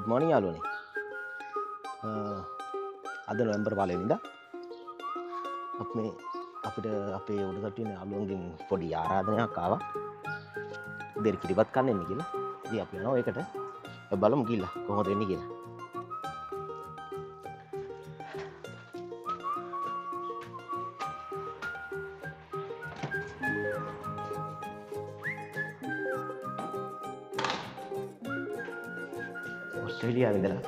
good morning යාළුවනේ. අද නොවැම්බර් 5 වෙනිදා අපිට අපේ උඩටටින යාළුවන්ගෙන් පොඩි ආරාධනයක් ආවා. දෙර කිරිබත් කන්න එන්න කියලා. ඉතින් අපි යනවා ඒකට. බලමු ගිහලා කොහොමද වෙන්නේ කියලා. ඔස්ට්‍රේලියාවේ ඉඳලා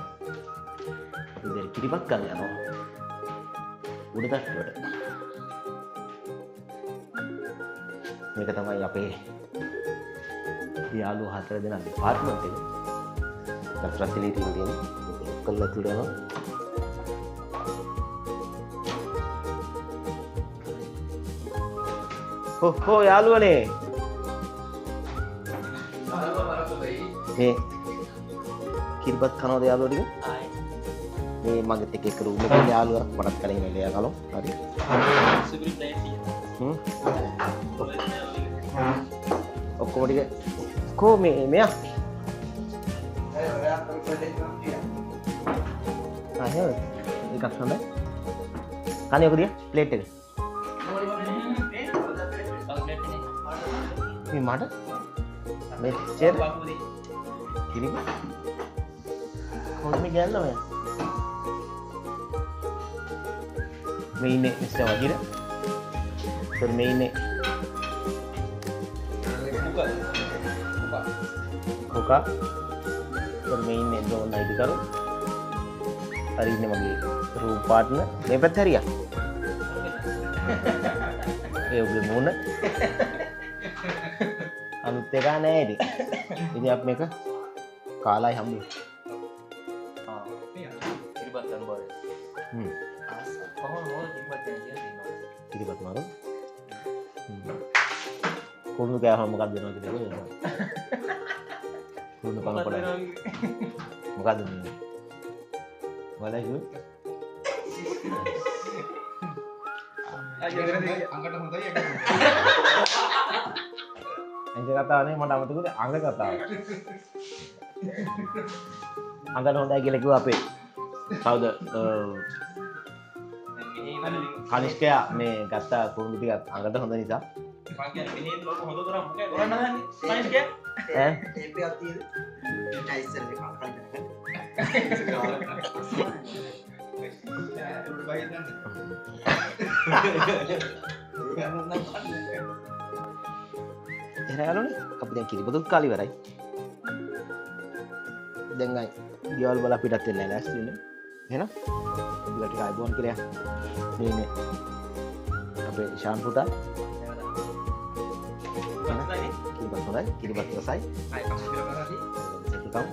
අපි දෙර කිරිබත් ගන්න යනවා උඩටට්ටුවට. මේක තමයි අපේ යාළුවෝ 4 දෙනා ඩිපාර්ට්මන්ට් එක. දක්ෂත්ලී ටීම් තියෙන කල්ලා තුරනවා. හෝ යාළුවනේ. මේ කිරිබත් කනවද යාළුවෝ ටික? මේ මගෙත් එක රූම් එකේ යාළුවා මටත් කලින් එළිය ගලෝ. හරි. ඔක්කොම ටික කො මෙයා ආයෙ එකක් හොඳයි. කන්නේ ඔක දිය ප්ලේට් එක. මේ මට මේ චෙර් කිරිබත් කොහොමද ගෑල්ලා ඔය මේ ඉන්නේ මිස්ටර් වජිර. तर මේ ඉන්නේ කොකා. तर මේ ඉන්නේ ඩෝන් අයිතිකරු. හරි ඉන්නේ මගේ රූම් පාර්ට්නර්. මේ පැත්ත හරියක්. ඒ ඔබේ මූණ අලුත් එක නෑ ඉතින්. ඉතින් අපි මේක කාලයි හම්බුනේ. කිරිබත් අනුභවය. කිරිබත් මාරු. කුණු කෑවම මොකක්ද වෙනවද කියලා. කුණු පං පොඩ. මොකක්ද මේ? වලයි කිව්වේ? අංගට හොඳයි ඒක. අංග කතාව නේ මට අමතකුනේ අංග කතාව. අංගට හොඳයි කියලා කිව්වා අපේ. කවුද? කනිෂ්කයා මේ ගත්ත කුරුළු ටිකක් අඟට හොඳ නිසා මං කියන්නේ මිනිහෙන් ලොකු හොඳ කරා මොකද කරන්න හදන්නේ කනිෂ්කයා ඈ ඒපයක් තියෙද ටයිසර් එක කල්පනා එරයාලුනේ අපි දැන් කිරිබතුත් කාලි ඉවරයි. දැන් අය ගෙවල් වල පිටත් වෙන්න ලෑස්ති වෙන්නේ. එහෙනම් අපි ටික අයබෝන් කියලා මේ ඉන්නේ අපේ ශාන් පුතා. කිරිබත් හොඳයි. කිරිබත් රසයි. අය කම් කියලා කරාදී. ඒකම්.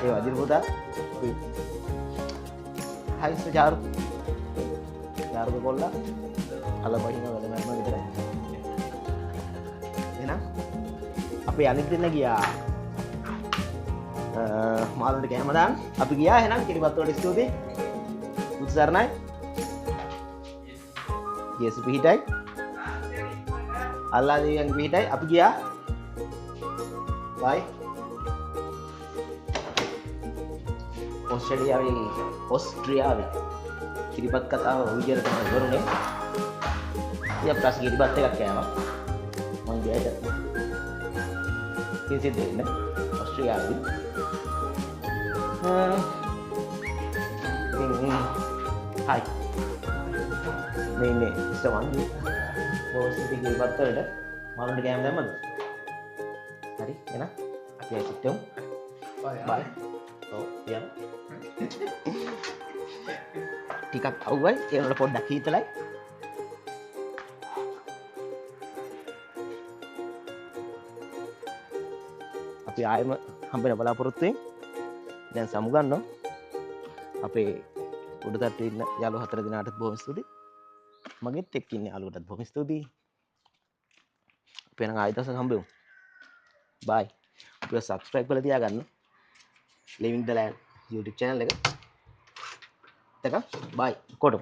ඒ වදින පුතා. හයි සජාරු. යාරුද කොල්ලා. අල බහින වැඩ මම විතරයි. එහෙනම් අපි අනිත් දෙන්න ගියා. මාළුන්ට කැම දාන්න අපි ගියා. එහෙනම් කිරිබත් වලට ස්තුතියි. උත්සාරණයි. යේසු පිහිටයි. අල්ලා දෙවියන් පිහිටයි. අපි ගියා. බයි. ඕස්ට්‍රේලියාවේ කිරිබත් කතාව ඔය විදිහට තමයි ඉවරුනේ. ඉතින් අපි පස්සේ කිරිබත් එකක් කෑවා. මං ගියාට කිසි දෙන්න ඔස්ට්‍රේලියාවේ හයි මේ ඉන්නේ මිස්ටර් වන්දු. බෝස් ඉතින් කිරිබත් වලට මාළුන්ට කෑම දැම්මද? හරි එහෙනම් අපි ඇසිටමු. බයි. ඔව් යන්න. ටිකක් අවුවයි ඒ වල පොඩ්ඩක් හීතලයි. අපි ආයෙම හම්බෙන බලාපොරොත්තු වෙමින් දැන් සමුගන්නවා. අපේ උඩටට ඉන්න යාළුවෝ 4 දෙනාටත් බොහොම ස්තුතියි. මගෙත් එක්ක ඉන්න යාළුවටත් බොහොම ස්තුතියි. අපි නම් ආයෙ දවසක හම්බෙමු. බයි. අපිව subscribe කරලා තියාගන්න. Living the Land YouTube channel එක. තක බයි. කොටමු.